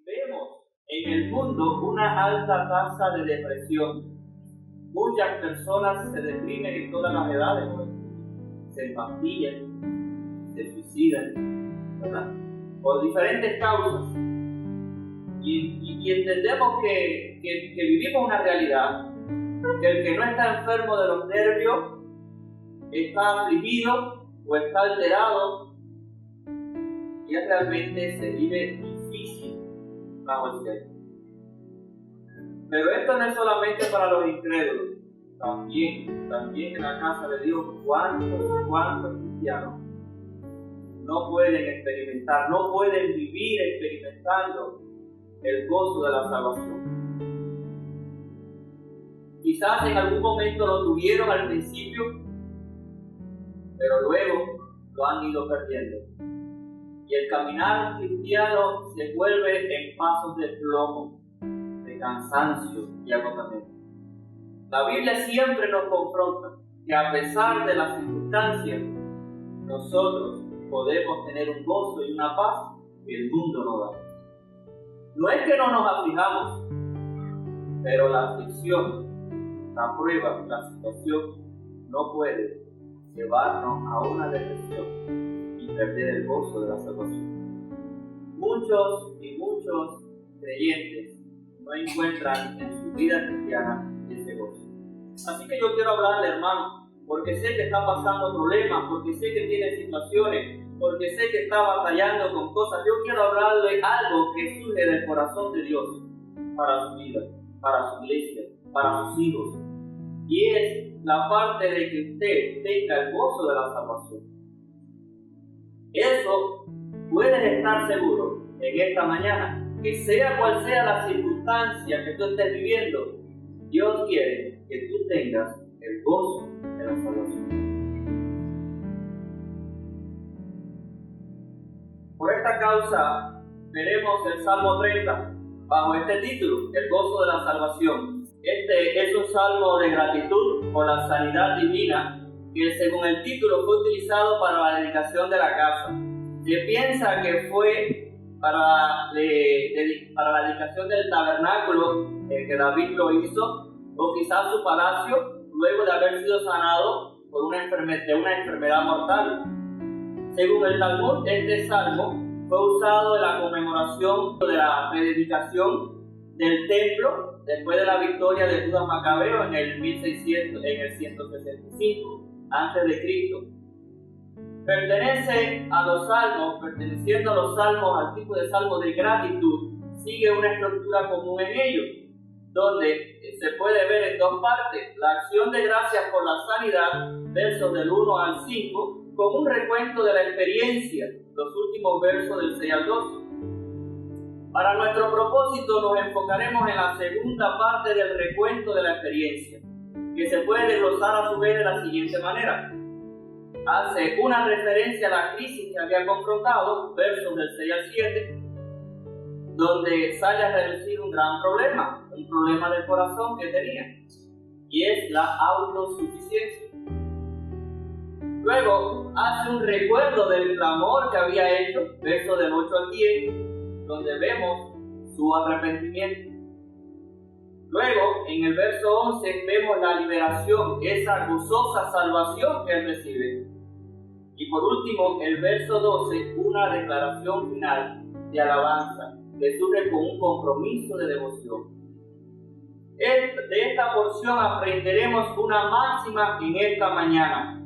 Vemos en el mundo una alta tasa de depresión. Muchas personas se deprimen en todas las edades, se empastillan, se suicidan, ¿verdad? Por diferentes causas. Y entendemos que vivimos una realidad, que el que no está enfermo de los nervios está afligido o está alterado, y realmente se vive difícil bajo el cielo. Pero esto no es solamente para los incrédulos, también en la casa de Dios, ¿cuántos cristianos no pueden experimentar, no pueden vivir experimentando el gozo de la salvación? Quizás en algún momento lo tuvieron al principio, pero luego lo han ido perdiendo. Y el caminar cristiano se vuelve en pasos de plomo, de cansancio y agotamiento. La Biblia siempre nos confronta que a pesar de las circunstancias, nosotros podemos tener un gozo y una paz que el mundo no da. No es que no nos aflijamos, pero la aflicción, la prueba, la situación no puede llevarnos a una depresión y perder el gozo de la salvación. Muchos creyentes no encuentran en su vida cristiana ese gozo. Así que yo quiero hablarle, hermano, porque sé que está pasando problemas, porque sé que tiene situaciones, porque sé que está batallando con cosas. Yo quiero hablarle algo que surge del corazón de Dios para su vida, para su iglesia, para sus hijos. Y es la parte de que usted tenga el gozo de la salvación. Eso puedes estar seguro en esta mañana, que sea cual sea la circunstancia que tú estés viviendo, Dios quiere que tú tengas el gozo de la salvación. Por esta causa veremos el Salmo 30 bajo este título, el gozo de la salvación. Este es un salmo de gratitud por la sanidad divina que, según el título, fue utilizado para la dedicación de la casa. Se piensa que fue para la dedicación del tabernáculo que David lo hizo, o quizás su palacio, luego de haber sido sanado por una enfermedad mortal. Según el Talmud, este salmo fue usado en la conmemoración de la rededicación del templo después de la victoria de Judas Macabeo en el 165 a.C. Perteneciendo a los salmos al tipo de salmo de gratitud, sigue una estructura común en ellos, donde se puede ver en dos partes: la acción de gracias por la sanidad, versos del 1 al 5, con un recuento de la experiencia, los últimos versos del 6 al 12. Para nuestro propósito nos enfocaremos en la segunda parte del recuento de la experiencia, que se puede desglosar a su vez de la siguiente manera. Hace una referencia a la crisis que había confrontado, versos del 6 al 7, donde sale a reducir un gran problema, un problema del corazón que tenía, y es la autosuficiencia. Luego hace un recuerdo del clamor que había hecho, versos del 8 al 10, donde vemos su arrepentimiento. Luego, en el verso 11, vemos la liberación, esa gozosa salvación que él recibe. Y por último, el verso 12, una declaración final de alabanza, que surge con un compromiso de devoción. De esta porción aprenderemos una máxima en esta mañana.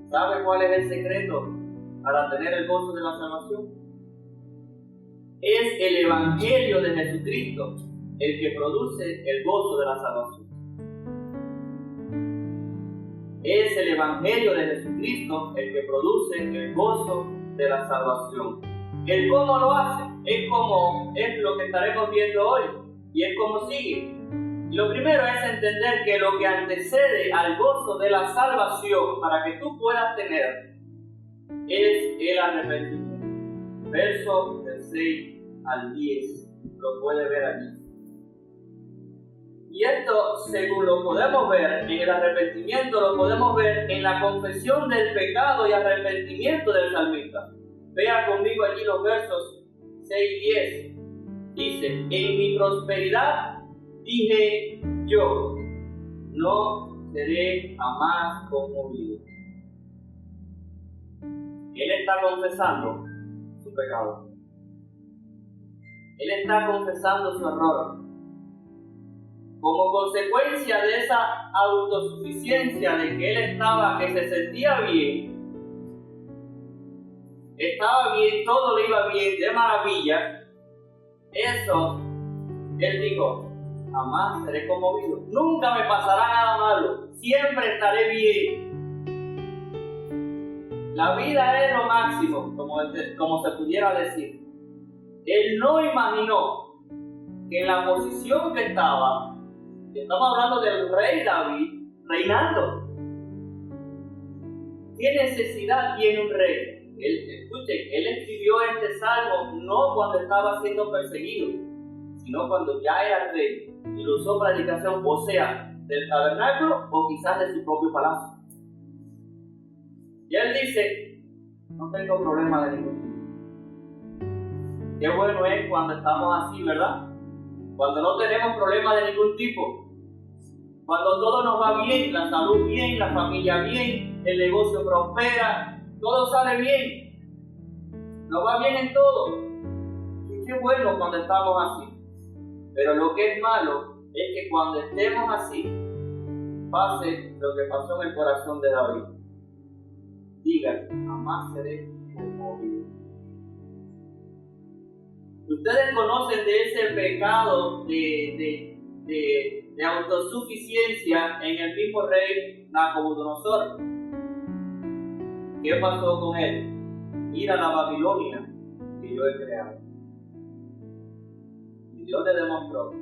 ¿Sabe cuál es el secreto para tener el gozo de la salvación? Es el Evangelio de Jesucristo el que produce el gozo de la salvación. Es el Evangelio de Jesucristo el que produce el gozo de la salvación. ¿El cómo lo hace? Es lo que estaremos viendo hoy, y es como sigue. Lo primero es entender que lo que antecede al gozo de la salvación para que tú puedas tener es el arrepentimiento. Verso del 6 al 10, lo puede ver allí. Y esto, según lo podemos ver en el arrepentimiento, lo podemos ver en la confesión del pecado y arrepentimiento del salmista. Vea conmigo allí los versos 6 y 10. Dice: en mi prosperidad dije yo, no seré jamás conmovido. Él está confesando su pecado. Él está confesando su error. Como consecuencia de esa autosuficiencia, de que él que se sentía bien, estaba bien, todo le iba bien, de maravilla, eso, él dijo: jamás seré conmovido, nunca me pasará nada malo, siempre estaré bien. La vida es lo máximo, como se pudiera decir. Él no imaginó que en la posición que estaba, estamos hablando del rey David reinando. ¿Qué necesidad tiene un rey? Él escribió este salmo no cuando estaba siendo perseguido, sino cuando ya era rey y lo usó para predicación, o sea, del tabernáculo o quizás de su propio palacio. Y él dice: no tengo problema de ningún tipo. Qué bueno es cuando estamos así, ¿verdad? Cuando no tenemos problemas de ningún tipo. Cuando todo nos va bien, la salud bien, la familia bien, el negocio prospera, todo sale bien. Nos va bien en todo. Y qué bueno cuando estamos así. Pero lo que es malo es que cuando estemos así, pase lo que pasó en el corazón de David. Diga: jamás seré conmovido. Ustedes conocen de ese pecado de autosuficiencia en el mismo rey Nabucodonosor. ¿Qué pasó con él? Ir a la Babilonia que yo he creado. Y Dios le demostró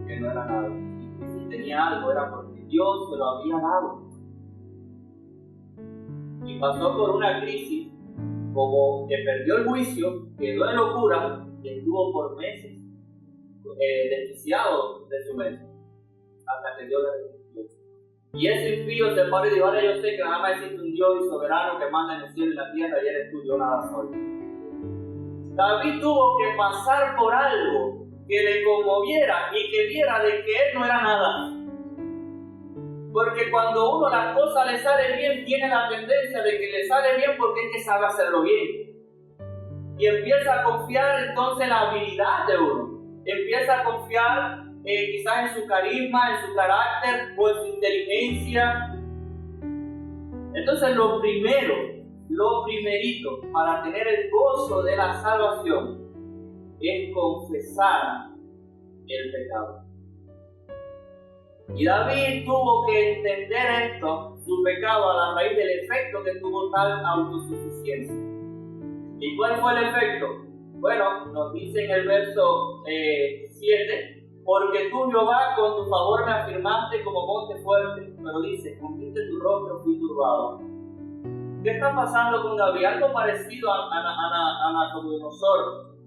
que no era nada. Y que si tenía algo era porque Dios se lo había dado. Y pasó por una crisis, como que perdió el juicio, quedó en locura y estuvo por meses desquiciado de su mente, hasta que Dios le respondió. Y ese impío se paró y dijo: ahora yo sé que nada más existe un Dios y soberano que manda en el cielo y la tierra, y eres tú, yo nada soy. David tuvo que pasar por algo que le conmoviera y que viera de que él no era nada. Porque cuando uno las cosas le sale bien, tiene la tendencia de que le sale bien porque es que sabe hacerlo bien. Y empieza a confiar entonces en la habilidad de uno. Empieza a confiar quizás en su carisma, en su carácter o en su inteligencia. Entonces lo primerito para tener el gozo de la salvación es confesar el pecado. Y David tuvo que entender esto, su pecado, a la raíz del efecto que tuvo tal autosuficiencia. ¿Y cuál fue el efecto? Bueno, nos dice en el verso 7: porque tú, Jehová, con tu favor me afirmaste como monte fuerte. Pero dice: con tu rostro fui turbado. ¿Qué está pasando con David? Algo parecido a Nabucodonosor.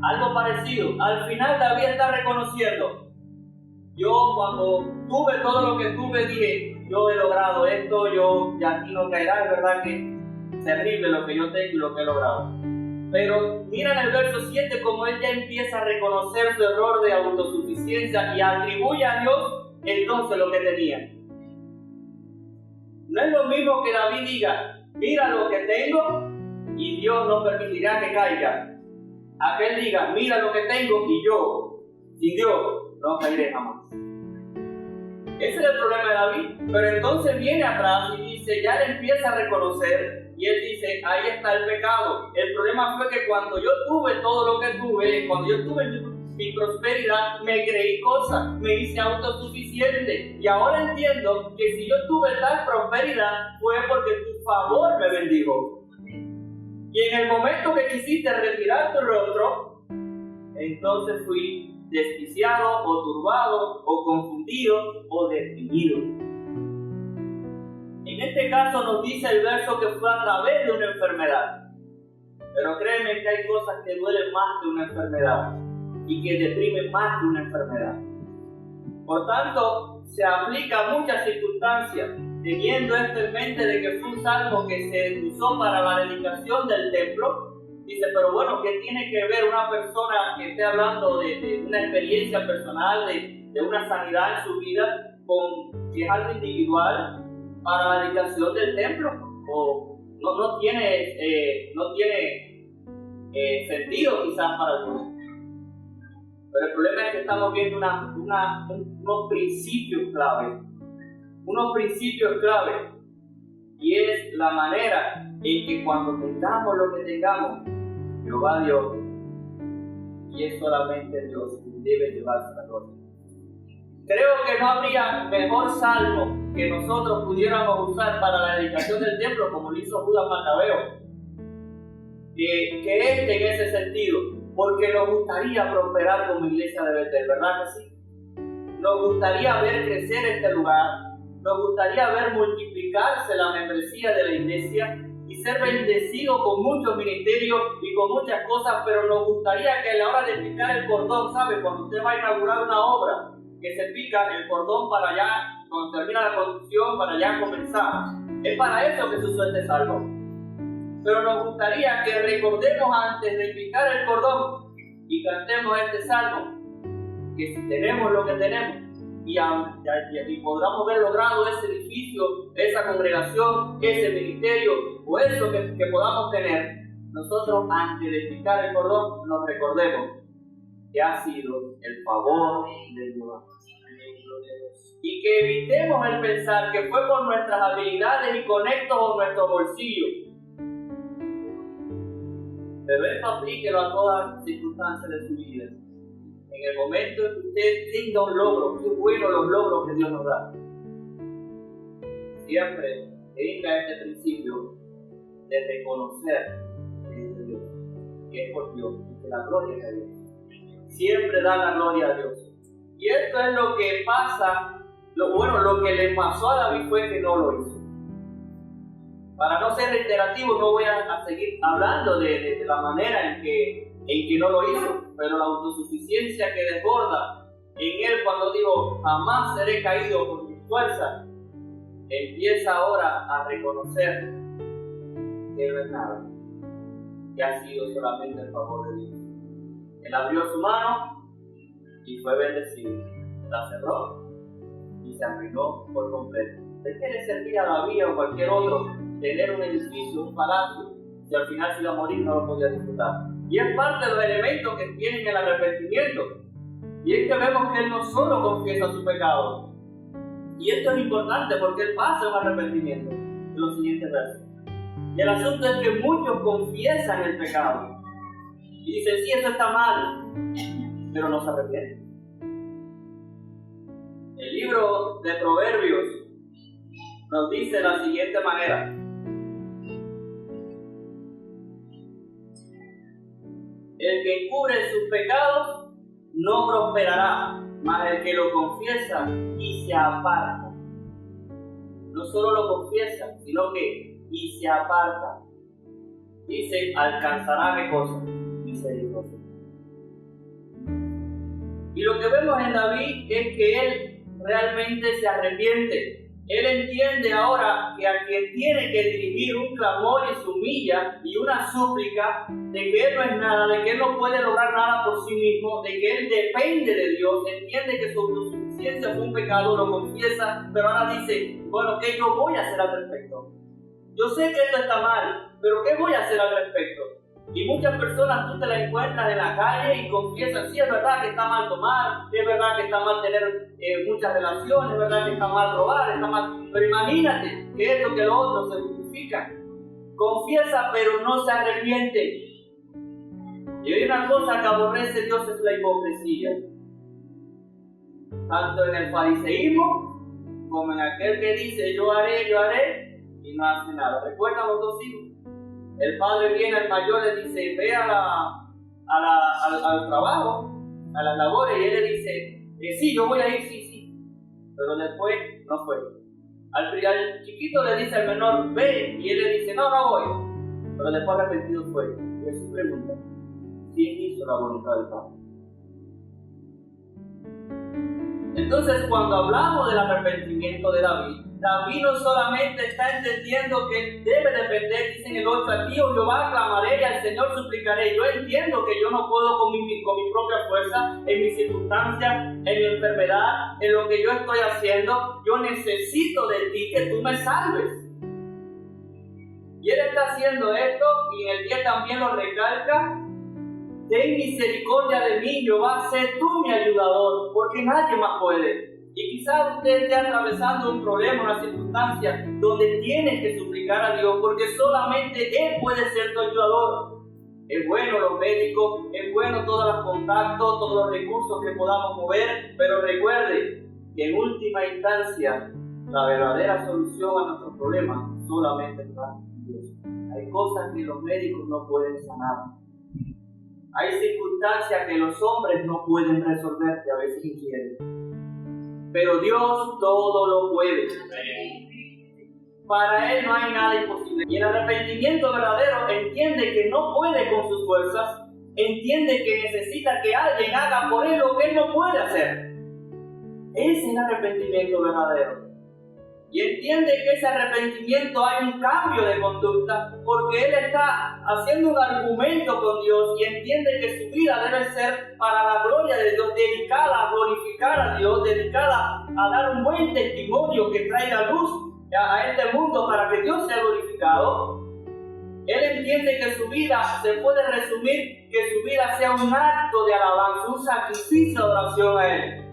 Algo parecido. Al final David está reconociendo: yo cuando tuve todo lo que tuve dije: yo he logrado esto, yo de aquí no caerá. Es verdad que es terrible lo que yo tengo y lo que he logrado. Pero mira en el verso 7 como él ya empieza a reconocer su error de autosuficiencia y atribuye a Dios entonces lo que tenía. No es lo mismo que David diga: mira lo que tengo y Dios no permitirá que caiga, a que él diga: mira lo que tengo y yo, sin Dios, no caeré jamás. Ese es el problema de David. Pero entonces viene atrás y dice, ya él empieza a reconocer, y él dice: ahí está el pecado. El problema fue que cuando yo tuve todo lo que tuve, cuando yo tuve mi prosperidad, me creí cosas, me hice autosuficiente. Y ahora entiendo que si yo tuve tal prosperidad fue porque tu favor me bendijo. Y en el momento que quisiste retirar tu rostro, entonces fui desquiciado, o turbado, o confundido, o deprimido. En este caso nos dice el verso que fue a través de una enfermedad. Pero créeme que hay cosas que duelen más que una enfermedad y que deprimen más que una enfermedad. Por tanto, se aplica a muchas circunstancias, teniendo esto en mente de que fue un salmo que se usó para la dedicación del templo. Dice, pero bueno, ¿qué tiene que ver una persona que esté hablando de una experiencia personal, de una sanidad en su vida, con que es algo individual para la dedicación del templo? O no tiene sentido quizás para algunos. Pero el problema es que estamos viendo unos principios clave. Unos principios clave. Y es la manera en que cuando tengamos lo que tengamos, Jehová Dios, y es solamente Dios quien debe llevarse la gloria. Creo que no habría mejor salmo que nosotros pudiéramos usar para la dedicación del templo, como lo hizo Judas Macabeo, que este en ese sentido, porque nos gustaría prosperar como iglesia de Betel, ¿verdad que sí? Nos gustaría ver crecer este lugar, nos gustaría ver multiplicarse la membresía de la iglesia y ser bendecido con muchos ministerios y con muchas cosas, pero nos gustaría que a la hora de picar el cordón, ¿sabe? Cuando usted va a inaugurar una obra, que se pica el cordón para allá, cuando termina la construcción, para ya comenzar. Es para eso que se usó este salmo. Pero nos gustaría que recordemos antes de picar el cordón y cantemos este salmo, que si tenemos lo que tenemos, y podamos haber logrado ese edificio, esa congregación, ese ministerio o eso que podamos tener, nosotros antes de picar el cordón nos recordemos que ha sido el favor de Dios. Y que evitemos el pensar que fue por nuestras habilidades y conectos o nuestro bolsillo. Pero esto aplíquelo a todas circunstancias de su vida. En el momento en que usted tenga un logro, qué bueno los logros que Dios nos da. Siempre tenga este principio de reconocer que es de Dios, que es por Dios, y que la gloria es de Dios. Siempre da la gloria a Dios. Y esto es lo que pasa, lo que le pasó a David fue que no lo hizo. Para no ser reiterativo, no voy a seguir hablando de la manera en que no lo hizo, pero la autosuficiencia que desborda en él cuando digo, jamás seré caído por mi fuerza, empieza ahora a reconocer que no es nada, que ha sido solamente el favor de Dios. Él abrió su mano y fue bendecido, la cerró y se arruinó por completo. ¿De qué le servía a David o cualquier otro tener un edificio, un palacio, si al final se iba a morir no lo podía disfrutar? Y es parte de los elementos que tienen el arrepentimiento. Y es que vemos que él no solo confiesa su pecado. Y esto es importante porque él pasa un arrepentimiento en los siguientes versos. Y el asunto es que muchos confiesan el pecado. Y dicen, sí, eso está mal, pero no se arrepienten. El libro de Proverbios nos dice de la siguiente manera. El que encubre sus pecados no prosperará, mas el que lo confiesa y se aparta. No solo lo confiesa, sino que y se aparta. Dice, alcanzará ¿qué cosa? Misericordia. Y lo que vemos en David es que él realmente se arrepiente. Él entiende ahora que a quien tiene que dirigir un clamor y se humilla y una súplica de que él no es nada, de que él no puede lograr nada por sí mismo, de que él depende de Dios, entiende que su autosuficiencia fue un pecado, lo confiesa, pero ahora dice, bueno, ¿qué yo voy a hacer al respecto? Yo sé que esto está mal, pero ¿qué voy a hacer al respecto? Y muchas personas tú te las encuentras en la calle y confiesan, sí, es verdad que está mal tomar, es verdad que está mal tener muchas relaciones, es verdad que está mal robar, está mal... Pero imagínate que esto que lo otro se justifica. Confiesa, pero no se arrepiente. Y hay una cosa que aborrece Dios, es la hipocresía. Tanto en el fariseísmo, como en aquel que dice, yo haré, y no hace nada. ¿Recuerdan los dos hijos? El padre viene al mayor, le dice, ve al trabajo, a las labores, y él le dice, sí, yo voy a ir, sí. Pero después no fue. Al chiquito le dice al menor, ve, y él le dice, no voy. Pero después arrepentido fue. Y Jesús pregunta, ¿quién hizo la voluntad del Padre? Entonces, cuando hablamos del arrepentimiento de David, David no solamente está entendiendo que debe depender, dice en el 8, a ti, oh Jehová, clamaré y al Señor suplicaré. Yo entiendo que yo no puedo con mi propia fuerza, en mis circunstancias, en mi enfermedad, en lo que yo estoy haciendo. Yo necesito de ti que tú me salves. Y él está haciendo esto, y en el 10 también lo recalca. Ten misericordia de mí, Jehová, sé tú mi ayudador, porque nadie más puede. Y quizás usted esté atravesando un problema, una circunstancia, donde tiene que suplicar a Dios, porque solamente Él puede ser tu ayudador. Es bueno los médicos, es bueno todos los contactos, todos los recursos que podamos mover, pero recuerde que en última instancia, la verdadera solución a nuestros problemas solamente está en Dios. Hay cosas que los médicos no pueden sanar. Hay circunstancias que los hombres no pueden resolver, que a veces quieren. Pero Dios todo lo puede. Para Él no hay nada imposible. Y el arrepentimiento verdadero entiende que no puede con sus fuerzas, entiende que necesita que alguien haga por él lo que él no puede hacer. Ese es el arrepentimiento verdadero. Y entiende que ese arrepentimiento hay un cambio de conducta, porque él está haciendo un argumento con Dios y entiende que su vida debe ser para la gloria de Dios, dedicada a glorificar a Dios, dedicada a dar un buen testimonio que traiga luz a este mundo para que Dios sea glorificado. Él entiende que su vida se puede resumir, que su vida sea un acto de alabanza, un sacrificio de oración a Él.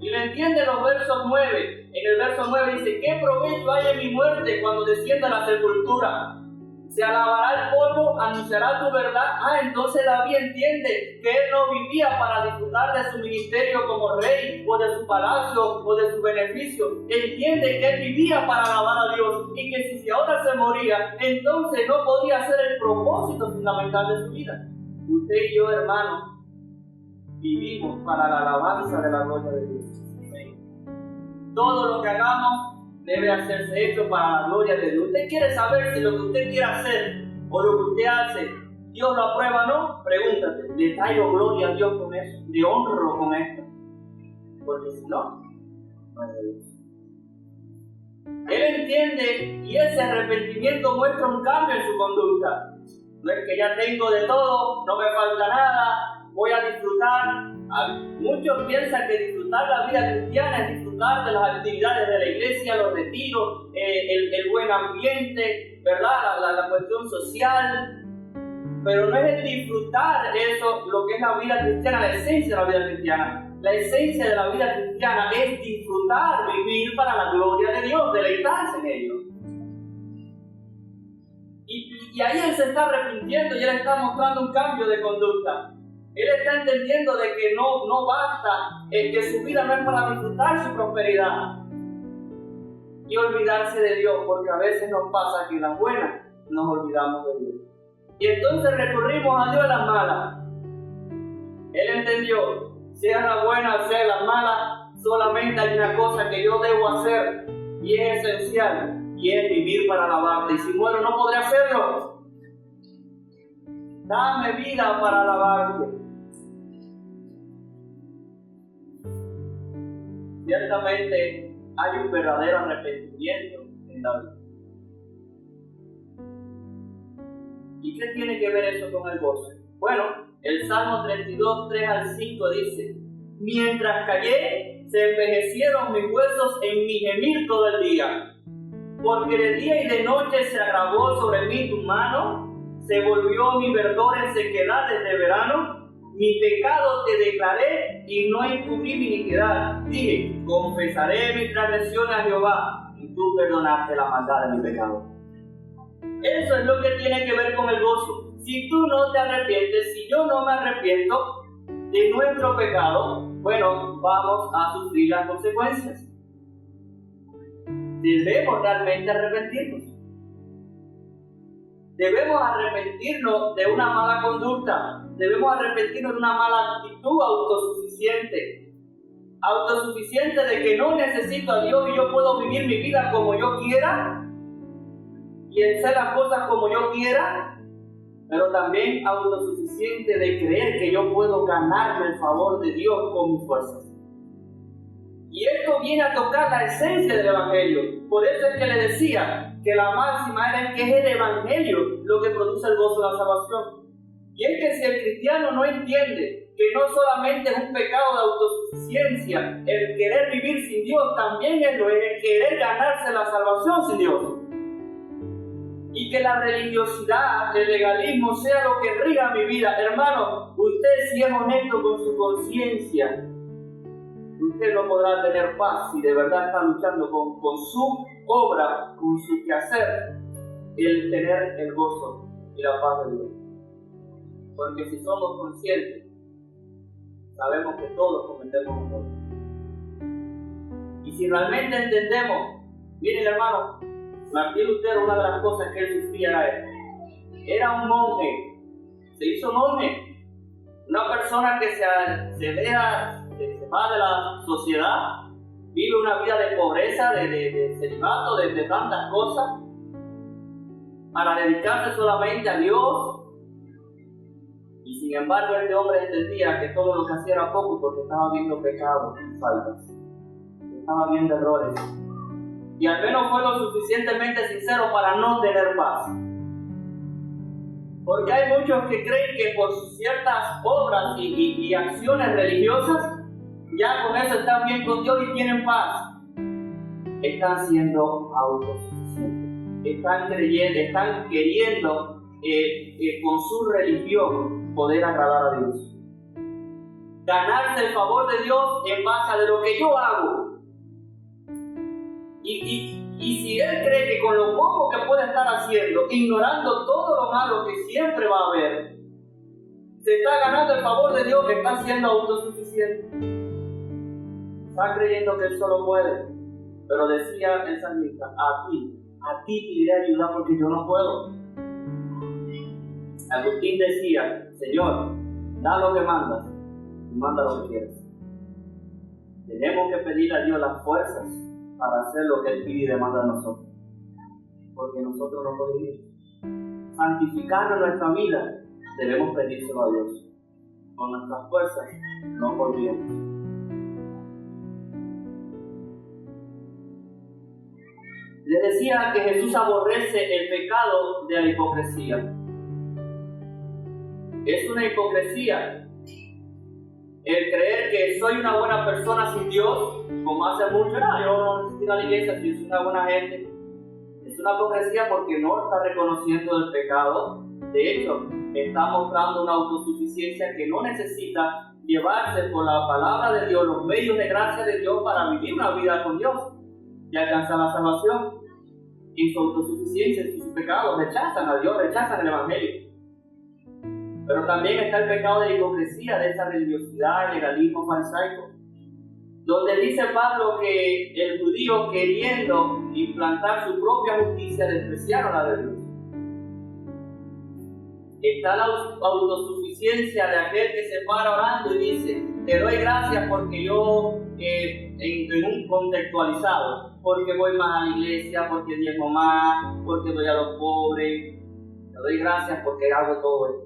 Y lo entiende en los versos 9. En el verso 9 dice: ¿qué provecho hay en mi muerte cuando descienda a la sepultura? Se alabará el polvo, anunciará tu verdad. Entonces David entiende que él no vivía para disfrutar de su ministerio como rey, o de su palacio, o de su beneficio. Entiende que él vivía para alabar a Dios, y que si ahora se moría, entonces no podía ser el propósito fundamental de su vida. Usted y yo, hermanos, vivimos para la alabanza de la gloria de Dios. Todo lo que hagamos debe hacerse hecho para la gloria de Dios. Usted quiere saber si lo que usted quiere hacer o lo que usted hace, Dios lo aprueba o no. Pregúntate, ¿le traigo gloria a Dios con eso? ¿Le honro con esto? Porque si no, no es de Dios. Él entiende, y ese arrepentimiento muestra un cambio en su conducta. No es que ya tengo de todo, no me falta nada, voy a disfrutar. Muchos piensan que disfrutar la vida cristiana es disfrutar de las actividades de la iglesia, los retiros, el buen ambiente, ¿verdad? La cuestión social. Pero no es el disfrutar eso lo que es la vida cristiana, la esencia de la vida cristiana. La esencia de la vida cristiana es disfrutar, vivir para la gloria de Dios, deleitarse en ello. Y ahí él se está arrepintiendo y él está mostrando un cambio de conducta. Él está entendiendo de que no basta, que su vida no es para disfrutar su prosperidad y olvidarse de Dios, porque a veces nos pasa que en las buenas nos olvidamos de Dios. Y entonces recurrimos a Dios en las malas. Él entendió, sea la buena, sea la mala, solamente hay una cosa que yo debo hacer y es esencial, y es vivir para alabarte. Y si muero no podré hacerlo. Dame vida para alabarte. Ciertamente hay un verdadero arrepentimiento en la vida. ¿Y qué tiene que ver eso con el gozo? Bueno, el Salmo 32, 3 al 5 dice: mientras callé, se envejecieron mis huesos en mi gemir todo el día. Porque de día y de noche se agravó sobre mí tu mano, se volvió mi verdor en sequedad desde verano. Mi pecado te declaré y no encubrí mi iniquidad. Dije: confesaré mis transgresiones a Jehová, y tú perdonaste la maldad de mi pecado. Eso es lo que tiene que ver con el gozo. Si tú no te arrepientes, si yo no me arrepiento de nuestro pecado, bueno, vamos a sufrir las consecuencias. Debemos realmente arrepentirnos. Debemos arrepentirnos de una mala conducta. Debemos arrepentirnos de una mala actitud autosuficiente. Autosuficiente de que no necesito a Dios y yo puedo vivir mi vida como yo quiera y hacer las cosas como yo quiera, pero también autosuficiente de creer que yo puedo ganarme el favor de Dios con mis fuerzas. Y esto viene a tocar la esencia del Evangelio. Por eso es que le decía que la máxima era que es el Evangelio lo que produce el gozo de la salvación. Y es que si el cristiano no entiende que no solamente es un pecado de autosuficiencia el querer vivir sin Dios, también es el querer ganarse la salvación sin Dios. Y que la religiosidad, el legalismo sea lo que riga mi vida. Hermano, usted si es honesto con su conciencia, usted no podrá tener paz si de verdad está luchando con su obra, con su quehacer, el tener el gozo y la paz de Dios. Porque si somos conscientes, sabemos que todos cometemos errores. Y si realmente entendemos, miren hermano, Martín Lutero, una de las cosas que él sufría era esto. Era un monje, se hizo monje, una persona que se va de la sociedad, vive una vida de pobreza, de celibato, de tantas cosas, para dedicarse solamente a Dios. Y sin embargo este hombre entendía que todo lo que hacía era poco porque estaba viendo pecados y faltas, estaba viendo errores. Y al menos fue lo suficientemente sincero para no tener paz. Porque hay muchos que creen que por ciertas obras y acciones religiosas, ya con eso están bien con Dios y tienen paz. Están siendo autosuficientes. Están queriendo con su religión poder agradar a Dios. Ganarse el favor de Dios en base a lo que yo hago. Y si él cree que con lo poco que puede estar haciendo, ignorando todo lo malo que siempre va a haber, se está ganando el favor de Dios, que está siendo autosuficiente. Está creyendo que él solo puede. Pero decía el salmista, a ti pediré ayuda porque yo no puedo. Agustín decía, Señor, da lo que mandas y manda lo que quieres. Tenemos que pedir a Dios las fuerzas para hacer lo que Él pide y demanda de nosotros, porque nosotros no podemos santificar nuestra vida. Debemos pedírselo a Dios. Con nuestras fuerzas no podríamos. Les decía que Jesús aborrece el pecado de la hipocresía. Es una hipocresía el creer que soy una buena persona sin Dios, como hace mucho, yo no necesito ir a la iglesia si soy una buena gente. Es una hipocresía porque no está reconociendo el pecado. De hecho, está mostrando una autosuficiencia que no necesita llevarse por la palabra de Dios, los medios de gracia de Dios para vivir una vida con Dios y alcanzar la salvación. En su autosuficiencia, en sus pecados, rechazan a Dios, rechazan el Evangelio. Pero también está el pecado de la hipocresía, de esa religiosidad, el legalismo farisaico, donde dice Pablo que el judío, queriendo implantar su propia justicia, despreciaron la de Dios. Está la autosuficiencia de aquel que se para orando y dice, te doy gracias porque yo, en un contextualizado, porque voy más a la iglesia, porque diezmo más, porque doy a los pobres, te doy gracias porque hago todo esto.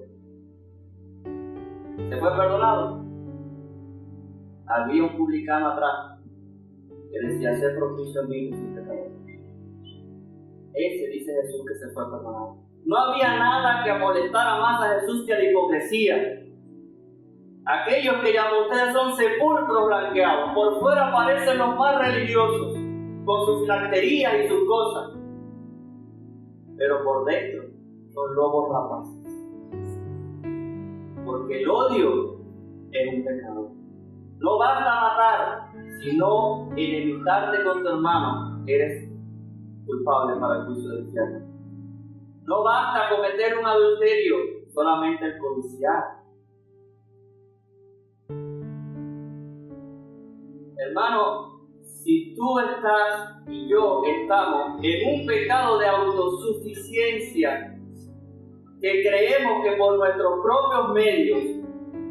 ¿Se fue perdonado? Había un publicano atrás que decía, ser propicio a mí sin pecador. Ese dice Jesús que se fue perdonado. No había nada que molestara más a Jesús que la hipocresía. Aquellos que llaman ustedes son sepulcros blanqueados. Por fuera parecen los más religiosos, con sus filacterías y sus cosas. Pero por dentro son lobos rapaces. Porque el odio es un pecado. No basta matar, sino enemitarte con tu hermano, eres culpable para el juicio del infierno. No basta cometer un adulterio, solamente el codiciar. Hermano, si tú estás y yo estamos en un pecado de autosuficiencia, que creemos que por nuestros propios medios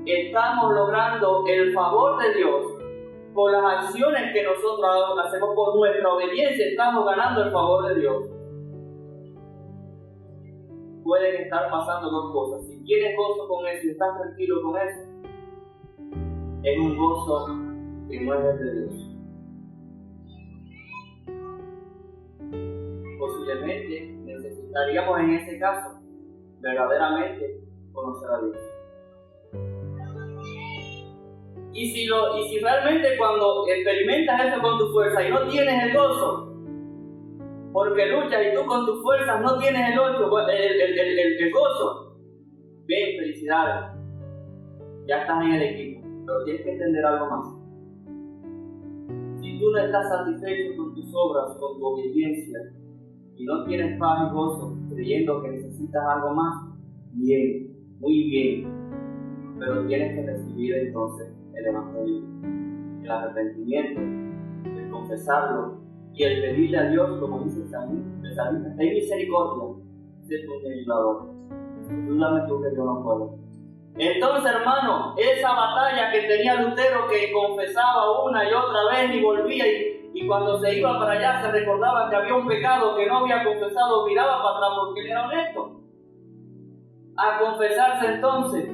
estamos logrando el favor de Dios, por las acciones que nosotros hacemos, por nuestra obediencia, estamos ganando el favor de Dios. Pueden estar pasando dos cosas. Si tienes gozo con eso y estás tranquilo con eso, es un gozo que no es de Dios. posiblemente necesitaríamos en ese caso verdaderamente conocer a Dios. Y si realmente cuando experimentas eso con tu fuerza y no tienes el gozo, porque luchas y tú con tus fuerzas no tienes el gozo, bien, felicidades, ya estás en el equipo, pero tienes que entender algo más. Si tú no estás satisfecho con tus obras, con tu obediencia, y no tienes paz y gozo, creyendo que necesitas algo más, bien, muy bien, pero tienes que recibir entonces el Evangelio, el arrepentimiento, el confesarlo y el pedirle a Dios, como dice el salmista, ten misericordia, sé tu ayudador. Ayúdame tú que yo no puedo. Entonces, hermano, esa batalla que tenía Lutero, que confesaba una y otra vez y volvía y cuando se iba para allá se recordaba que había un pecado que no había confesado, miraba para atrás porque él era honesto. A confesarse entonces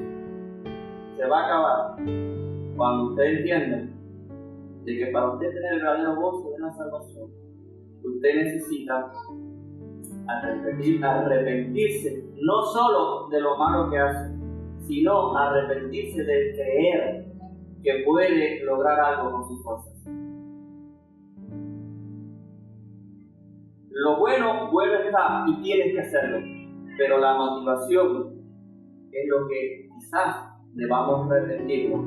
se va a acabar cuando usted entienda de que para usted tener el verdadero gozo de la salvación, usted necesita arrepentirse no solo de lo malo que hace, sino arrepentirse de creer que puede lograr algo con sus fuerzas. Lo bueno está y tienes que hacerlo, pero la motivación es lo que quizás debamos arrepentirnos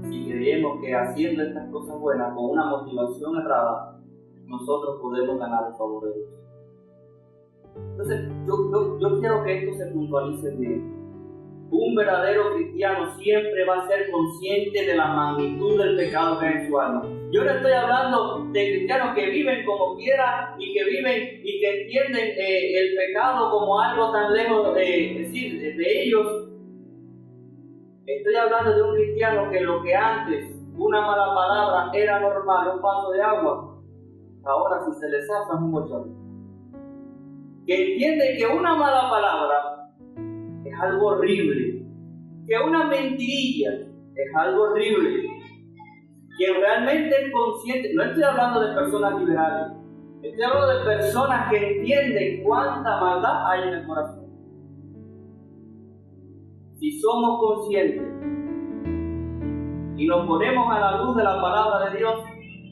si creemos que haciendo estas cosas buenas con una motivación errada, nosotros podemos ganar el favor de Dios. Entonces, yo quiero que esto se puntualice bien. Un verdadero cristiano siempre va a ser consciente de la magnitud del pecado que hay en su alma. Yo no estoy hablando de cristianos que viven como quieran y que viven y que entienden el pecado como algo tan lejos de ellos. Estoy hablando de un cristiano que lo que antes una mala palabra era normal, un vaso de agua, ahora si se le zafa es un bochorno. Que entiende que una mala palabra es algo horrible, que una mentirilla es algo horrible, que realmente es consciente. No estoy hablando de personas liberales, estoy hablando de personas que entienden cuánta maldad hay en el corazón. Si somos conscientes y nos ponemos a la luz de la palabra de Dios,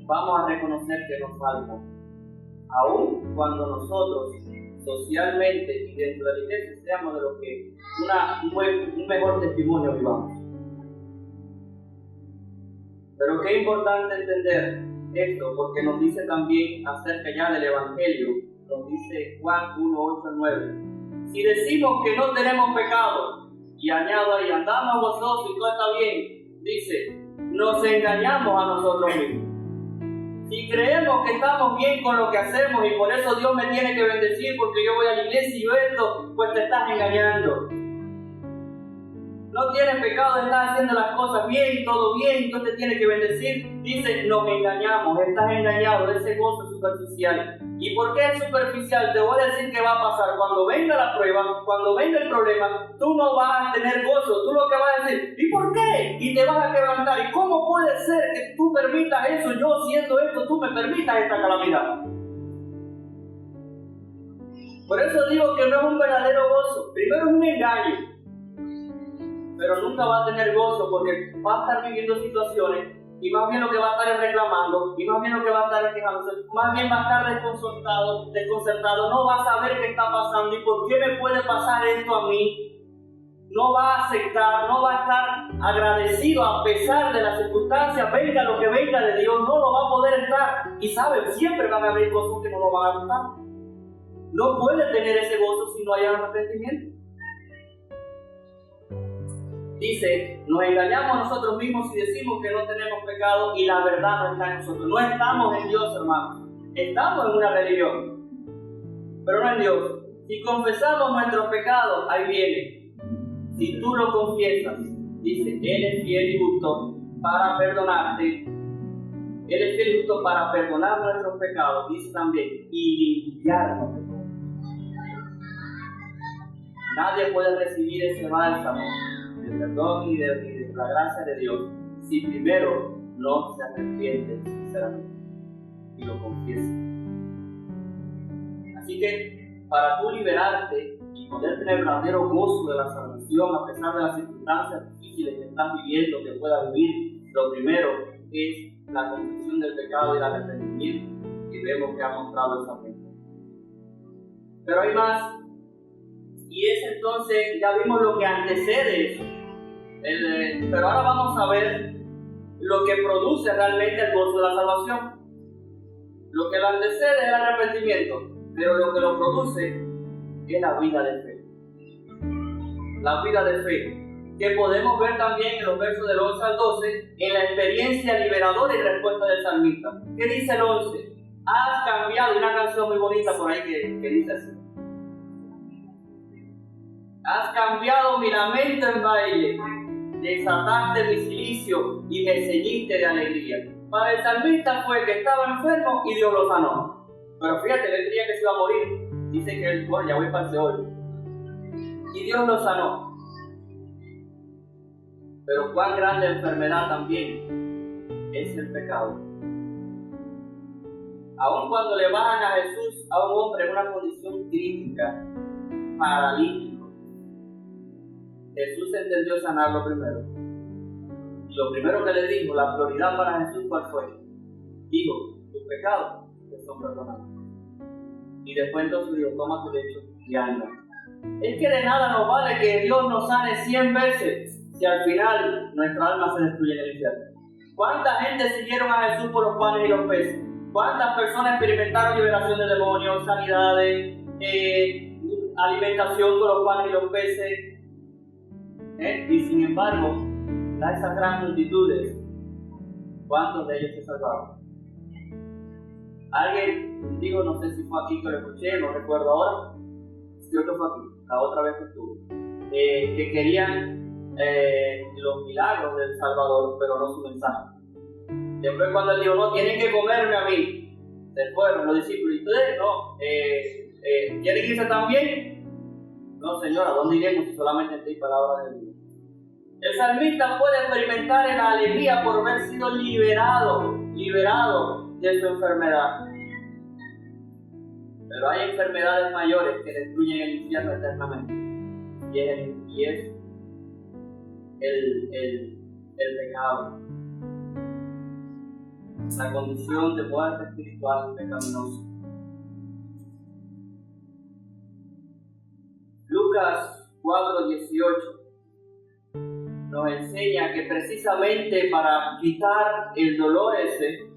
vamos a reconocer que nos falta, aun cuando nosotros socialmente y dentro de la iglesia seamos de los que un mejor testimonio vivamos. Pero qué importante entender esto, porque nos dice también acerca ya del Evangelio, nos dice Juan 1, 8, 9. Si decimos que no tenemos pecado, y añado ahí, andamos gozosos y todo está bien, dice, nos engañamos a nosotros mismos. Si creemos que estamos bien con lo que hacemos y por eso Dios me tiene que bendecir porque yo voy a la iglesia y yo esto, pues te estás engañando. No tienes pecado, estás haciendo las cosas bien, todo bien, Dios te tiene que bendecir. Dice, nos engañamos, estás engañado, ese gozo es superficial. ¿Y por qué es superficial? Te voy a decir qué va a pasar. Cuando venga la prueba, cuando venga el problema, tú no vas a tener gozo. Tú lo que vas a decir, ¿y por qué? Y te vas a quebrantar. ¿Y cómo puede ser que tú permitas eso? Yo siendo esto, tú me permitas esta calamidad. Por eso digo que no es un verdadero gozo. Primero es un engaño, pero nunca va a tener gozo porque va a estar viviendo situaciones y más bien lo que va a estar es reclamando, y más bien lo que va a estar es quejándose, más bien va a estar desconcertado, no va a saber qué está pasando y por qué me puede pasar esto a mí. No va a aceptar, no va a estar agradecido a pesar de las circunstancias, venga lo que venga de Dios, no lo va a poder estar. Y sabe, siempre van a haber cosas que no lo van a gustar. No puede tener ese gozo si no hay arrepentimiento. Dice, nos engañamos a nosotros mismos si decimos que no tenemos pecado y la verdad no está en nosotros. No estamos en Dios, hermanos. Estamos en una religión, pero no en Dios. Si confesamos nuestros pecados, ahí viene. Si tú lo confiesas, dice, Él es fiel y justo para perdonarte. Él es fiel y justo para perdonar nuestros pecados, dice también, y limpiarnos de todo. Nadie puede recibir ese bálsamo de perdón y de la gracia de Dios si primero no se arrepiente sinceramente y lo confiesa. Así que para tú liberarte y poder tener verdadero gozo de la salvación a pesar de las circunstancias difíciles que estás viviendo, que puedas vivir, lo primero es la confesión del pecado y el arrepentimiento, y vemos que ha mostrado esa fe. Pero hay más, y es entonces, ya vimos lo que antecede eso, pero ahora vamos a ver lo que produce realmente el gozo de la salvación. Lo que lo antecede es el arrepentimiento, pero lo que lo produce es la vida de fe. La vida de fe, que podemos ver también en los versos del 11 al 12, en la experiencia liberadora y respuesta del salmista. ¿Qué dice el 11? Has cambiado, una canción muy bonita por ahí que dice así. Has cambiado mi lamento en baile, desataste mi cilicio y me ceñiste de alegría. Para el salmista fue que estaba enfermo y Dios lo sanó. Pero fíjate, él creía que se iba a morir. Dice que él, bueno, ya voy para el Seol. Y Dios lo sanó. Pero cuán grande enfermedad también es el pecado. Aun cuando le bajan a Jesús a un hombre en una condición crítica, paralítico, Jesús entendió sanarlo primero. Y lo primero que le dijo, la prioridad para Jesús, ¿cuál fue? Dijo, tus pecados te son perdonados. Y después entonces dijo, toma tu lecho y anda. Es que de nada nos vale que Dios nos sane 100 veces si al final nuestra alma se destruye en el infierno. ¿Cuánta gente siguieron a Jesús por los panes y los peces? ¿Cuántas personas experimentaron liberación de demonios, sanidades, alimentación con los panes y los peces? Y sin embargo, a esas grandes multitudes, ¿cuántos de ellos se salvaron? Alguien, digo, no sé si fue aquí que lo escuché, no recuerdo ahora, creo que fue aquí, la otra vez que estuve, que querían los milagros del Salvador, pero no su mensaje. Después cuando él dijo, no, tienen que comerme a mí, se fueron los discípulos, y ustedes no, ¿quieren irse también? No, señora, ¿dónde iremos si solamente en ti palabras de Dios? El salmista puede experimentar la alegría por haber sido liberado de su enfermedad. Pero hay enfermedades mayores que destruyen el infierno eternamente. Y es el pecado. La condición de muerte espiritual pecaminosa. Lucas 4:18 nos enseña que precisamente para quitar el dolor ese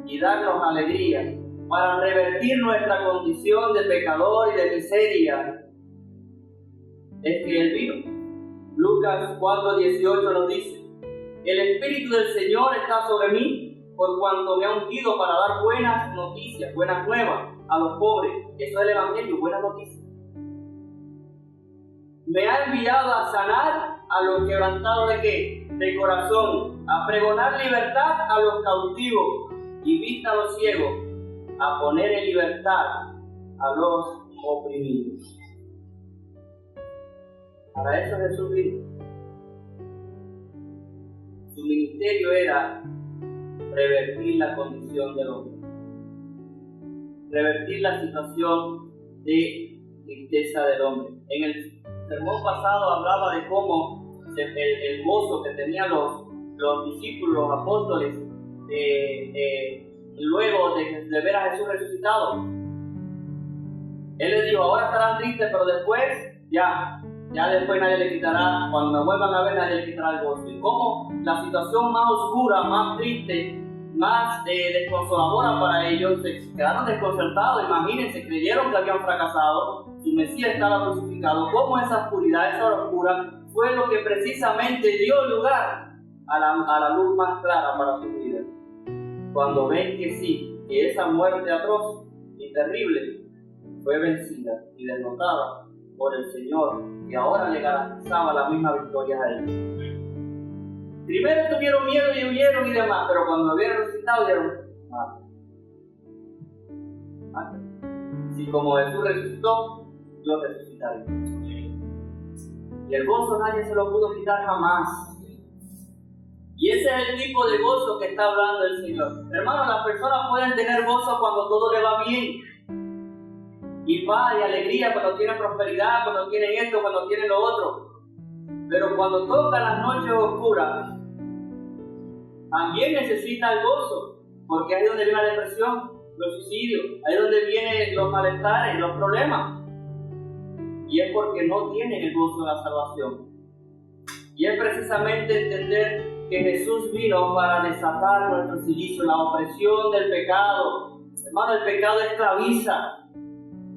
y darnos alegría, para revertir nuestra condición de pecador y de miseria, es que Él vino. Lucas 4:18 nos dice, el Espíritu del Señor está sobre mí, por cuanto me ha ungido para dar buenas noticias, buenas nuevas a los pobres. Eso es el Evangelio, buenas noticias. Me ha enviado a sanar a los quebrantados ¿de qué? De corazón, a pregonar libertad a los cautivos y vista a los ciegos, a poner en libertad a los oprimidos. Para eso Jesús vino. Su ministerio era revertir la condición del hombre, revertir la situación de tristeza del hombre. En el sermón pasado hablaba de cómo el gozo que tenían los discípulos, los apóstoles, luego de ver a Jesús resucitado. Él les dijo, ahora estarán tristes, pero después, ya después nadie le quitará, cuando me vuelvan a ver nadie le quitará el gozo. Y cómo la situación más oscura, más triste, más desconsoladora para ellos, se quedaron desconcertados. Imagínense, creyeron que habían fracasado, su Mesías estaba crucificado. Cómo esa oscuridad, esa locura, fue lo que precisamente dio lugar a la luz más clara para su vida. Cuando ven que sí, que esa muerte atroz y terrible fue vencida y derrotada por el Señor, que ahora le garantizaba la misma victoria a ellos. Primero tuvieron miedo y huyeron y demás, pero cuando habían resucitado dijeron, si como Jesús resucitó, yo resucitaré. Y el gozo nadie se lo pudo quitar jamás. Y ese es el tipo de gozo que está hablando el Señor. Hermanos, las personas pueden tener gozo cuando todo le va bien. y paz y alegría cuando tienen prosperidad, cuando tienen esto, cuando tienen lo otro. Pero cuando toca las noches oscuras, también necesita el gozo, porque ahí es donde viene la depresión, los suicidios, ahí es donde vienen los malestares, los problemas. Y es porque no tienen el gozo de la salvación. Y es precisamente entender que Jesús vino para desatar nuestro silicio, la opresión del pecado. Hermano, el pecado esclaviza.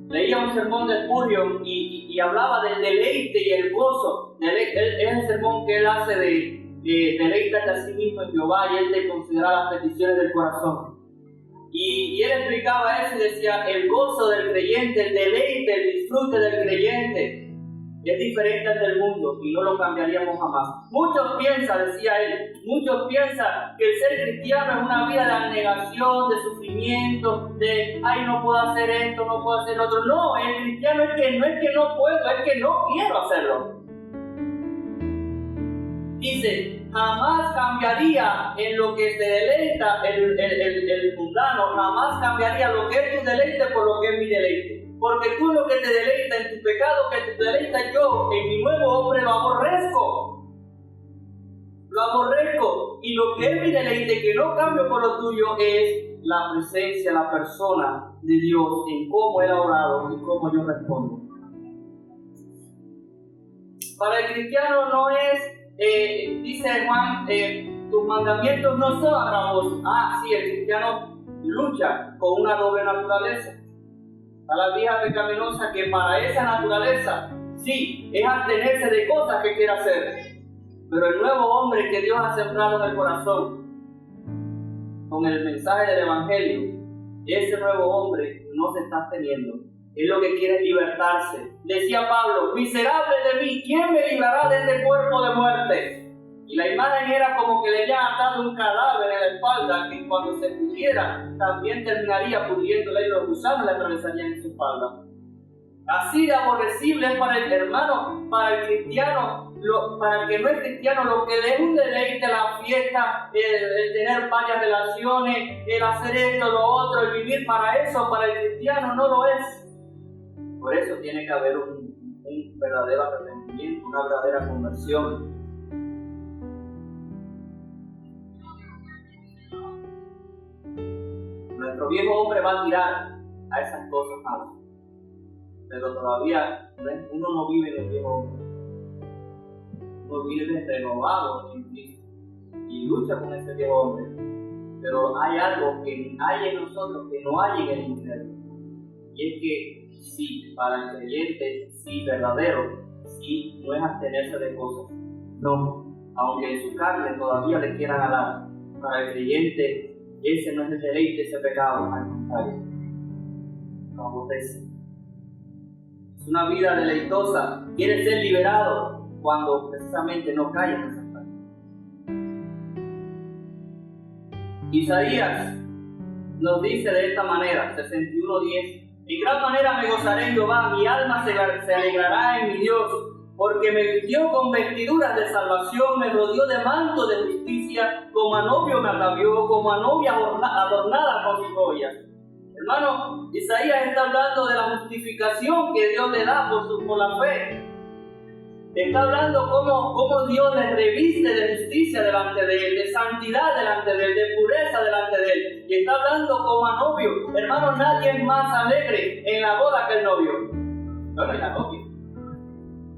Leía un sermón de Spurgeon y hablaba del deleite y el gozo. Es el sermón que él hace de deleítate a sí mismo en Jehová y él te concederá las peticiones del corazón. Y él explicaba eso y decía, el gozo del creyente, el deleite, el disfrute del creyente es diferente al del mundo y no lo cambiaríamos jamás. Muchos piensan, decía él, que el ser cristiano es una vida de abnegación, de sufrimiento, de, ay, no puedo hacer esto, no puedo hacer lo otro. No, el cristiano es que no puedo, es que no quiero hacerlo. Dice, jamás cambiaría en lo que te deleita el mundano, jamás cambiaría lo que es tu deleite por lo que es mi deleite. Porque tú lo que te deleita en tu pecado, que te deleita yo, en mi nuevo hombre lo aborrezco. Lo aborrezco. Y lo que es mi deleite, que no cambio por lo tuyo, es la presencia, la persona de Dios en cómo Él ha orado y cómo yo respondo. Para el cristiano no es, dice Juan, tus mandamientos no son agravosos. Ah, sí, el cristiano lucha con una doble naturaleza. A la vieja pecaminosa que para esa naturaleza, sí, es abstenerse de cosas que quiere hacer. Pero el nuevo hombre que Dios ha sembrado en el corazón, con el mensaje del Evangelio, ese nuevo hombre no se está absteniendo. Él lo que quiere es libertarse. Decía Pablo, miserable de mí, ¿quién me librará de este cuerpo de muerte? Y la imagen era como que le habían atado un cadáver en la espalda que cuando se pudriera también terminaría pudriéndole y los gusanos le atravesarían en su espalda. Así de aborrecible es para el hermano, para el cristiano, para el que no es cristiano, lo que le es un deleite, la fiesta, el tener varias relaciones, el hacer esto, lo otro, el vivir para eso, para el cristiano no lo es. Por eso tiene que haber un verdadero arrepentimiento, una verdadera conversión. Nuestro viejo hombre va a tirar a esas cosas malas, pero todavía uno no vive en el viejo hombre, uno vive renovado en Cristo y lucha con ese viejo hombre, pero hay algo que hay en nosotros que no hay en el interno, y es que sí, para el creyente, sí, verdadero, sí, no es abstenerse de cosas, no, aunque en su carne todavía le quieran alar, para el creyente ese no es el deleite, ese pecado, al contrario, lo aborrece. Es una vida deleitosa, quiere ser liberado cuando precisamente no cae en esa parte. Isaías nos dice de esta manera, 61:10, en gran manera me gozaré en Jehová, mi alma se alegrará en mi Dios, porque me vistió con vestiduras de salvación, me rodeó de manto de justicia, como a novio me atavió, como a novia adornada con sus joyas. Hermano, Isaías está hablando de la justificación que Dios le da por la fe. Está hablando cómo Dios le reviste de justicia delante de él, de santidad delante de él, de pureza delante de él. Y está hablando como a novio. Hermano, nadie es más alegre en la boda que el novio. Bueno, y la novia.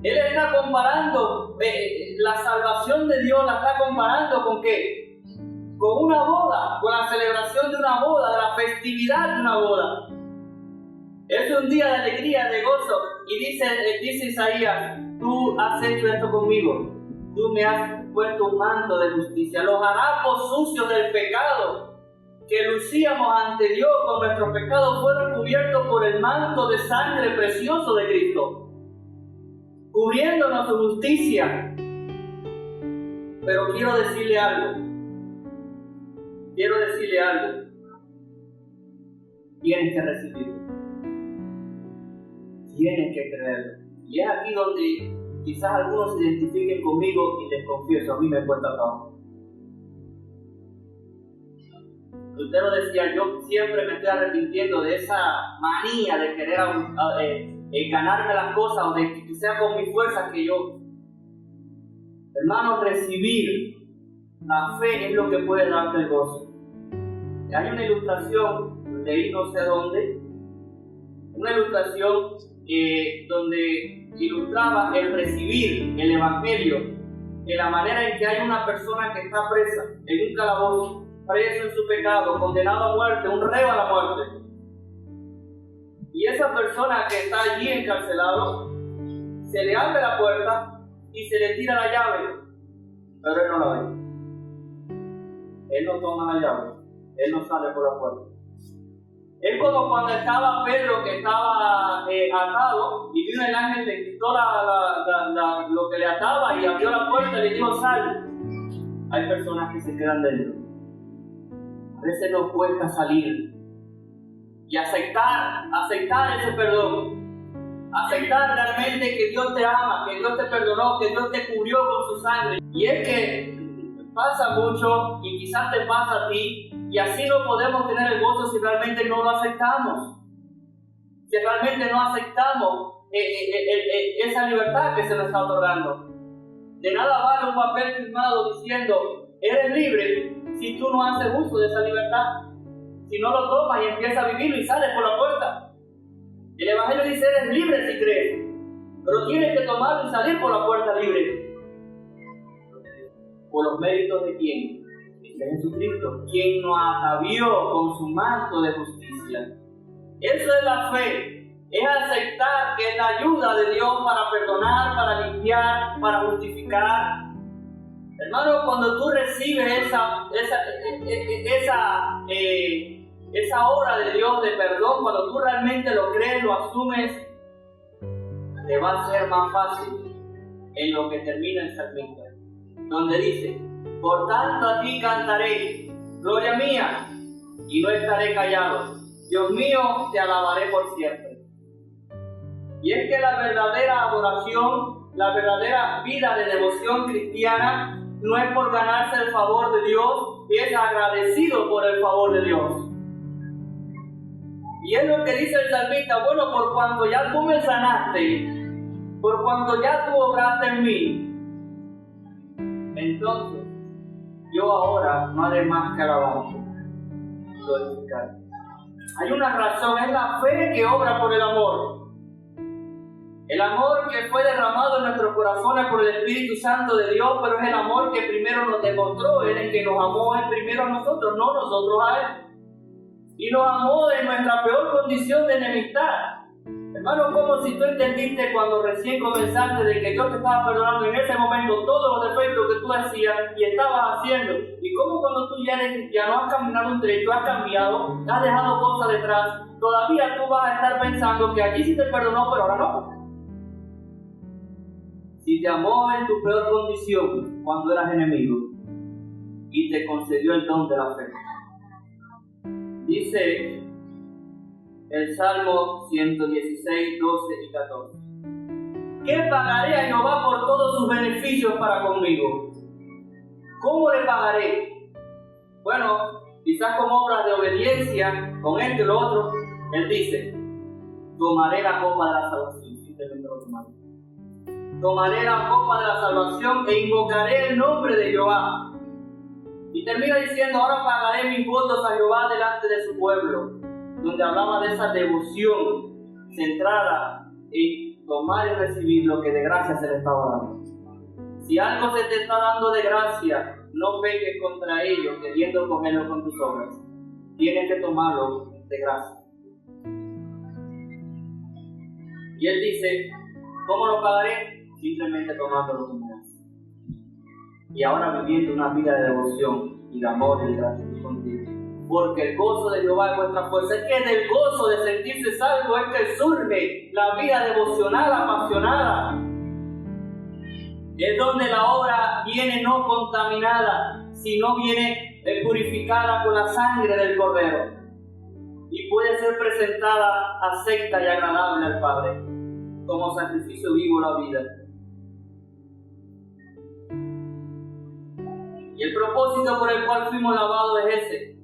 Él está comparando la salvación de Dios, la está comparando ¿con qué? Con una boda, con la celebración de una boda, de la festividad de una boda. Es un día de alegría, de gozo. Y dice Isaías, tú has hecho esto conmigo, tú me has puesto un manto de justicia. Los harapos sucios del pecado que lucíamos ante Dios con nuestros pecados fueron cubiertos por el manto de sangre precioso de Cristo, cubriéndonos su justicia. Pero quiero decirle algo. Tienes que recibirlo. Tienes que creerlo. Y es aquí donde quizás algunos se identifiquen conmigo y les confieso, a mí me cuesta trabajo. Lutero decía, yo siempre me estoy arrepintiendo de esa manía de querer ganarme las cosas o de que sea con mi fuerza que yo... Hermanos, recibir la fe es lo que puede darte el gozo. Hay una ilustración, leí no sé dónde, una ilustración donde ilustraba el recibir el Evangelio de la manera en que hay una persona que está presa en un calabozo, preso en su pecado, condenado a muerte, un reo a la muerte. Y esa persona que está allí encarcelado, se le abre la puerta y se le tira la llave, pero él no la ve. Él no toma la llave, él no sale por la puerta. Es como cuando estaba Pedro, que estaba atado, y vino el ángel, le quitó lo que le ataba y abrió la puerta y le dijo, sal. Hay personas que se quedan dentro. A veces nos cuesta salir y aceptar ese perdón. Aceptar realmente que Dios te ama, que Dios te perdonó, que Dios te cubrió con su sangre. Y es que pasa mucho, y quizás te pasa a ti, y así no podemos tener el gozo si realmente no lo aceptamos. Si realmente no aceptamos esa libertad que se nos está otorgando. De nada vale un papel firmado diciendo, eres libre, si tú no haces uso de esa libertad. Si no lo tomas y empiezas a vivirlo y sales por la puerta. El Evangelio dice, eres libre si crees, pero tienes que tomarlo y salir por la puerta libre. ¿Por los méritos de quién? De Jesucristo, quien nos atavió con su manto de justicia. Eso es la fe, es aceptar que es la ayuda de Dios para perdonar, para limpiar, para justificar. Hermano, cuando tú recibes esa obra de Dios de perdón, cuando tú realmente lo crees, lo asumes, te va a ser más fácil en lo que termina el salmista, donde dice, por tanto a ti cantaré, gloria mía, y no estaré callado. Dios mío, te alabaré por siempre. Y es que la verdadera adoración, la verdadera vida de devoción cristiana, no es por ganarse el favor de Dios, es agradecido por el favor de Dios. Y es lo que dice el salmista, bueno, por cuanto ya tú me sanaste, por cuanto ya tú obraste en mí, entonces yo ahora no haré más que alabarte, glorificarte. Hay una razón, es la fe que obra por el amor. El amor que fue derramado en nuestros corazones por el Espíritu Santo de Dios, pero es el amor que primero nos demostró, Él el que nos amó es primero a nosotros, no nosotros a Él. Y nos amó en nuestra peor condición de enemistad. Hermano, como si tú entendiste cuando recién comenzaste de que Dios te estaba perdonando en ese momento todos los defectos que tú hacías y estabas haciendo. Y como cuando tú ya eres cristiano, has caminado un trecho, has cambiado, has dejado cosas detrás, todavía tú vas a estar pensando que allí sí te perdonó, pero ahora no. Si te amó en tu peor condición cuando eras enemigo y te concedió el don de la fe. Dice el Salmo 116, 12 y 14. ¿Qué pagaré a Jehová por todos sus beneficios para conmigo? ¿Cómo le pagaré? Bueno, quizás con obras de obediencia, con esto y lo otro. Él dice, tomaré la copa de la salvación. Simplemente lo tomaré. Tomaré la copa de la salvación e invocaré el nombre de Jehová. Y termina diciendo, ahora pagaré mis votos a Jehová delante de su pueblo, donde hablaba de esa devoción centrada en tomar y recibir lo que de gracia se le estaba dando. Si algo se te está dando de gracia, no peques contra ello, queriendo cogerlo con tus obras. Tienes que tomarlo de gracia. Y él dice, ¿cómo lo pagaré? Simplemente tomándolo con gracia. Y ahora viviendo una vida de devoción y de amor y de gratitud contigo. Porque el gozo de Jehová es vuestra fuerza. Es que del gozo de sentirse salvo es que surge la vida devocional, apasionada. Es donde la obra viene no contaminada, sino viene purificada con la sangre del Cordero. Y puede ser presentada acepta y agradable al Padre, como sacrificio vivo la vida. Y el propósito por el cual fuimos lavados es ese.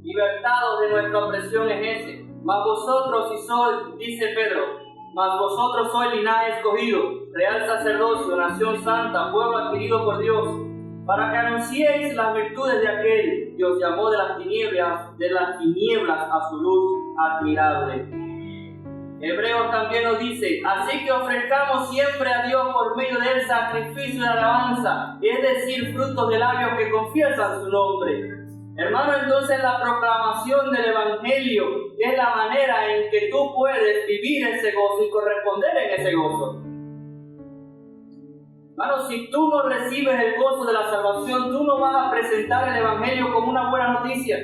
libertados de nuestra opresión es ese. Mas vosotros si sois, dice Pedro, mas vosotros sois linaje escogido, real sacerdocio, nación santa, pueblo adquirido por Dios, para que anunciéis las virtudes de aquel que os llamó de las tinieblas a su luz admirable. Hebreos también nos dice, así que ofrezcamos siempre a Dios por medio del sacrificio de alabanza, es decir, frutos de labios que confiesan su nombre. Hermano, entonces la proclamación del Evangelio es la manera en que tú puedes vivir ese gozo y corresponder en ese gozo. Hermano, si tú no recibes el gozo de la salvación, tú no vas a presentar el Evangelio como una buena noticia.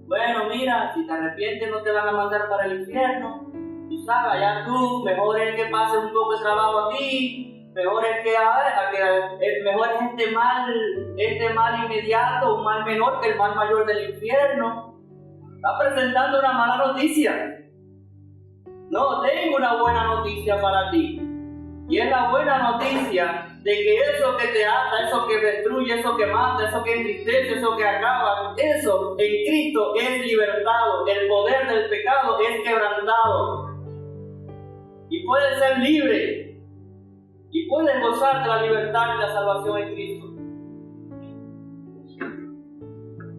Bueno, mira, si te arrepientes no te van a mandar para el infierno. Tú sabes, allá tú, mejor es que pases un poco de trabajo aquí, mejor es que mejor es este mal inmediato, un mal menor que el mal mayor del infierno. Está presentando una mala noticia. No, tengo una buena noticia para ti. Y es la buena noticia de que eso que te ata, eso que destruye, eso que mata, eso que entristece, eso que acaba, eso en Cristo es libertado. El poder del pecado es quebrantado. Y puedes ser libre. Y puedes gozar de la libertad y la salvación en Cristo.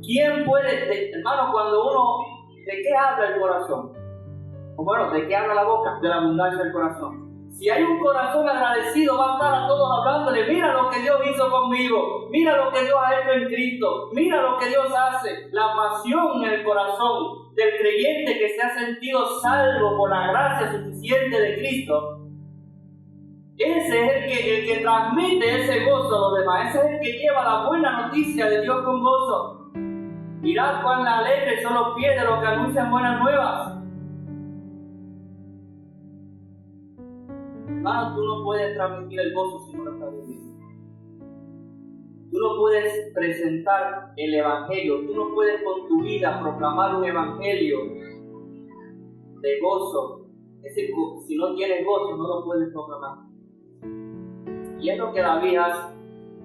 ¿Quién puede, hermano, cuando uno, ¿de qué habla el corazón? O bueno, ¿de qué habla la boca? De la abundancia del corazón. Si hay un corazón agradecido, va a estar a todos hablándole, mira lo que Dios hizo conmigo, mira lo que Dios ha hecho en Cristo, mira lo que Dios hace. La pasión en el corazón del creyente que se ha sentido salvo por la gracia suficiente de Cristo, ese es el que transmite ese gozo a los demás, ese es el que lleva la buena noticia de Dios con gozo. Mirad cuán alegres son los pies de los que anuncian buenas nuevas. Hermano, tú no puedes transmitir el gozo si no lo estás viviendo. Tú no puedes presentar el Evangelio, tú no puedes con tu vida proclamar un Evangelio de gozo. Es decir, si no tienes gozo, no lo puedes proclamar. Y es lo que David hace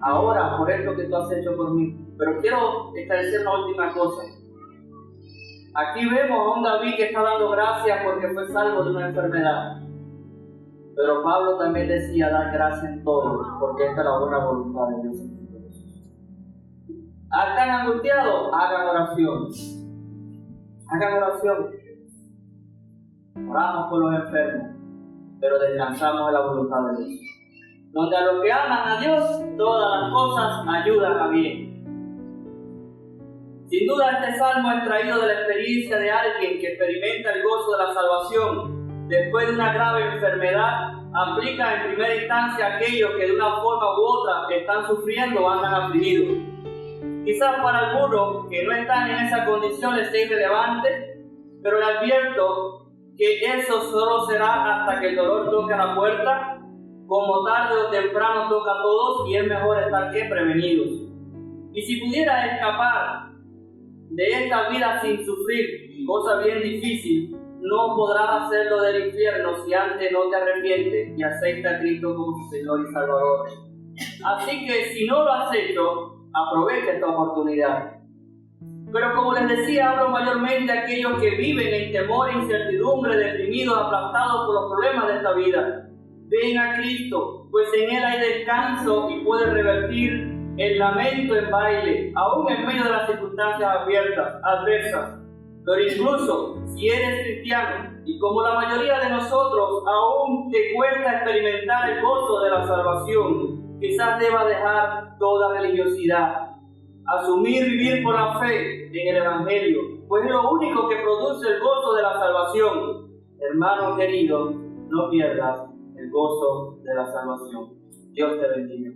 ahora por esto que tú has hecho por mí. Pero quiero establecer una última cosa. Aquí vemos a un David que está dando gracias porque fue salvo de una enfermedad. Pero Pablo también decía dar gracias en todo, porque esta es la buena voluntad de Dios. ¿Están angustiados? Hagan oración. Hagan oración. Oramos por los enfermos, pero descansamos en la voluntad de Dios. Donde a los que aman a Dios, todas las cosas ayudan a bien. Sin duda este salmo es traído de la experiencia de alguien que experimenta el gozo de la salvación después de una grave enfermedad. Aplica en primera instancia a aquellos que de una forma u otra están sufriendo o andan afligidos. Quizás para algunos que no están en esa condición les sea irrelevante, pero le advierto que eso solo será hasta que el dolor toque a la puerta, como tarde o temprano toca a todos y es mejor estar que prevenidos. Y si pudieras escapar de esta vida sin sufrir, cosa bien difícil, no podrás hacerlo del infierno si antes no te arrepientes y aceptas a Cristo como tu Señor y Salvador. Así que si no lo has hecho, aprovecha esta oportunidad. Pero como les decía, hablo mayormente a aquellos que viven en temor e incertidumbre, deprimidos, aplastados por los problemas de esta vida. Ven a Cristo, pues en Él hay descanso y puede revertir el lamento en baile, aún en medio de las circunstancias adversas. Pero incluso si eres cristiano y como la mayoría de nosotros aún te cuesta experimentar el gozo de la salvación, quizás debas dejar toda religiosidad, asumir vivir por la fe en el Evangelio, pues es lo único que produce el gozo de la salvación. Hermano querido, no pierdas el gozo de la salvación. Dios te bendiga.